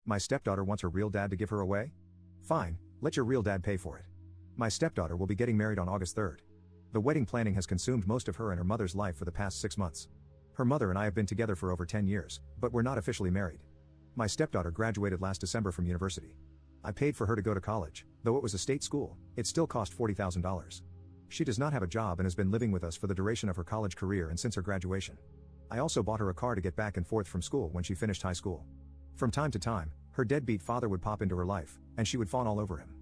My stepdaughter wants her real dad to give her away? Fine, let your real dad pay for it. My stepdaughter will be getting married on August 3rd. The wedding planning has consumed most of her and her mother's life for the past 6 months. Her mother and I have been together for over 10 years, but we're not officially married. My stepdaughter graduated last December from university. I paid for her to go to college, though it was a state school, it still cost $40,000. She does not have a job and has been living with us for the duration of her college career and since her graduation. I also bought her a car to get back and forth from school when she finished high school. From time to time, her deadbeat father would pop into her life, and she would fawn all over him.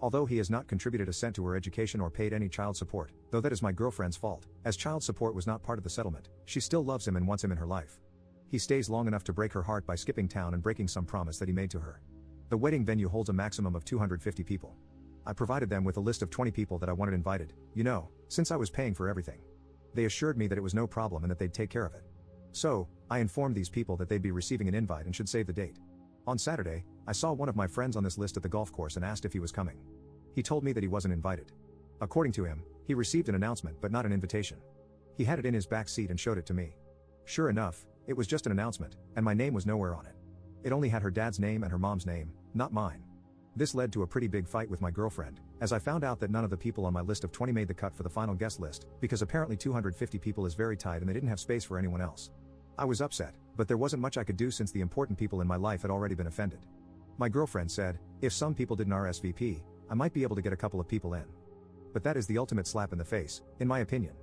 Although he has not contributed a cent to her education or paid any child support, though that is my girlfriend's fault, as child support was not part of the settlement, she still loves him and wants him in her life. He stays long enough to break her heart by skipping town and breaking some promise that he made to her. The wedding venue holds a maximum of 250 people. I provided them with a list of 20 people that I wanted invited, since I was paying for everything. They assured me that it was no problem and that they'd take care of it. So, I informed these people that they'd be receiving an invite and should save the date. On Saturday, I saw one of my friends on this list at the golf course and asked if he was coming. He told me that he wasn't invited. According to him, he received an announcement but not an invitation. He had it in his back seat and showed it to me. Sure enough, it was just an announcement, and my name was nowhere on it. It only had her dad's name and her mom's name, not mine. This led to a pretty big fight with my girlfriend, as I found out that none of the people on my list of 20 made the cut for the final guest list, because apparently 250 people is very tight and they didn't have space for anyone else. I was upset, but there wasn't much I could do since the important people in my life had already been offended. My girlfriend said, if some people didn't RSVP, I might be able to get a couple of people in. But that is the ultimate slap in the face, in my opinion.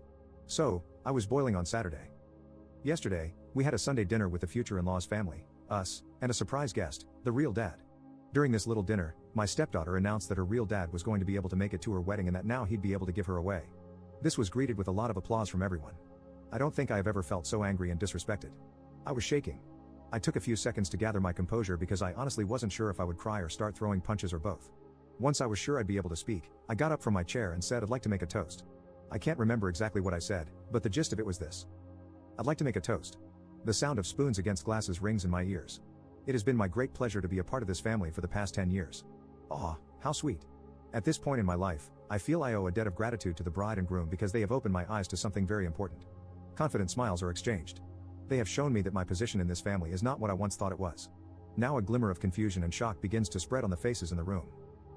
So, I was boiling on Saturday. Yesterday, we had a Sunday dinner with the future in-law's family, us, and a surprise guest, the real dad. During this little dinner, my stepdaughter announced that her real dad was going to be able to make it to her wedding and that now he'd be able to give her away. This was greeted with a lot of applause from everyone. I don't think I have ever felt so angry and disrespected. I was shaking. I took a few seconds to gather my composure because I honestly wasn't sure if I would cry or start throwing punches or both. Once I was sure I'd be able to speak, I got up from my chair and said I'd like to make a toast. I can't remember exactly what I said, but the gist of it was this. I'd like to make a toast. The sound of spoons against glasses rings in my ears. It has been my great pleasure to be a part of this family for the past 10 years. Aw, how sweet. At this point in my life, I feel I owe a debt of gratitude to the bride and groom because they have opened my eyes to something very important. Confident smiles are exchanged. They have shown me that my position in this family is not what I once thought it was. Now a glimmer of confusion and shock begins to spread on the faces in the room.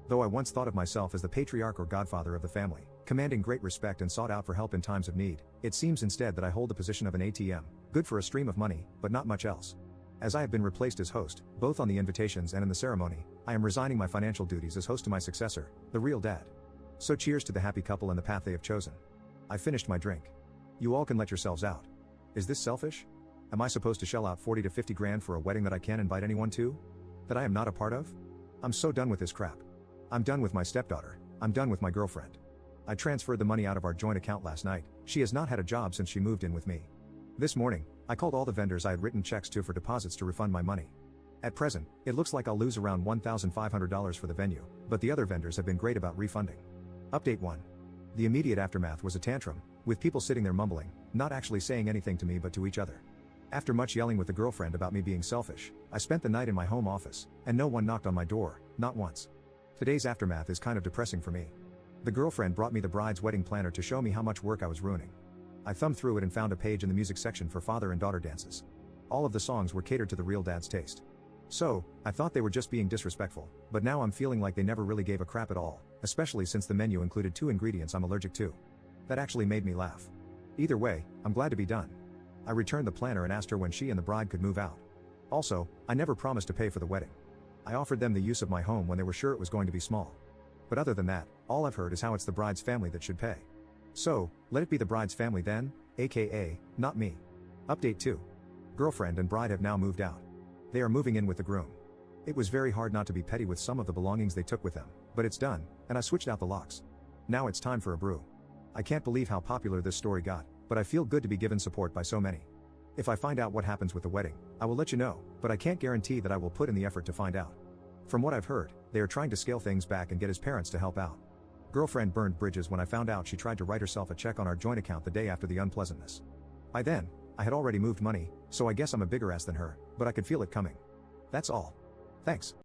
Though I once thought of myself as the patriarch or godfather of the family, commanding great respect and sought out for help in times of need, it seems instead that I hold the position of an ATM, good for a stream of money, but not much else. As I have been replaced as host, both on the invitations and in the ceremony, I am resigning my financial duties as host to my successor, the real dad. So cheers to the happy couple and the path they have chosen. I finished my drink. You all can let yourselves out. Is this selfish? Am I supposed to shell out 40 to 50 grand for a wedding that I can't invite anyone to? That I am not a part of? I'm so done with this crap. I'm done with my stepdaughter. I'm done with my girlfriend. I transferred the money out of our joint account last night. She has not had a job since she moved in with me. This morning, I called all the vendors I had written checks to for deposits to refund my money. At present, it looks like I'll lose around $1,500 for the venue, but the other vendors have been great about refunding. Update 1. The immediate aftermath was a tantrum, with people sitting there mumbling, not actually saying anything to me but to each other. After much yelling with the girlfriend about me being selfish, I spent the night in my home office, and no one knocked on my door, not once. Today's aftermath is kind of depressing for me. The girlfriend brought me the bride's wedding planner to show me how much work I was ruining. I thumbed through it and found a page in the music section for father and daughter dances. All of the songs were catered to the real dad's taste. So, I thought they were just being disrespectful, but now I'm feeling like they never really gave a crap at all, especially since the menu included 2 ingredients I'm allergic to. That actually made me laugh. Either way, I'm glad to be done. I returned the planner and asked her when she and the bride could move out. Also, I never promised to pay for the wedding. I offered them the use of my home when they were sure it was going to be small. But other than that, all I've heard is how it's the bride's family that should pay. So, let it be the bride's family then, aka, not me. Update 2. Girlfriend and bride have now moved out. They are moving in with the groom. It was very hard not to be petty with some of the belongings they took with them, but it's done, and I switched out the locks. Now it's time for a brew. I can't believe how popular this story got, but I feel good to be given support by so many. If I find out what happens with the wedding, I will let you know, but I can't guarantee that I will put in the effort to find out. From what I've heard, they are trying to scale things back and get his parents to help out. Girlfriend burned bridges when I found out she tried to write herself a check on our joint account the day after the unpleasantness. By then, I had already moved money, so I guess I'm a bigger ass than her, but I could feel it coming. That's all. Thanks.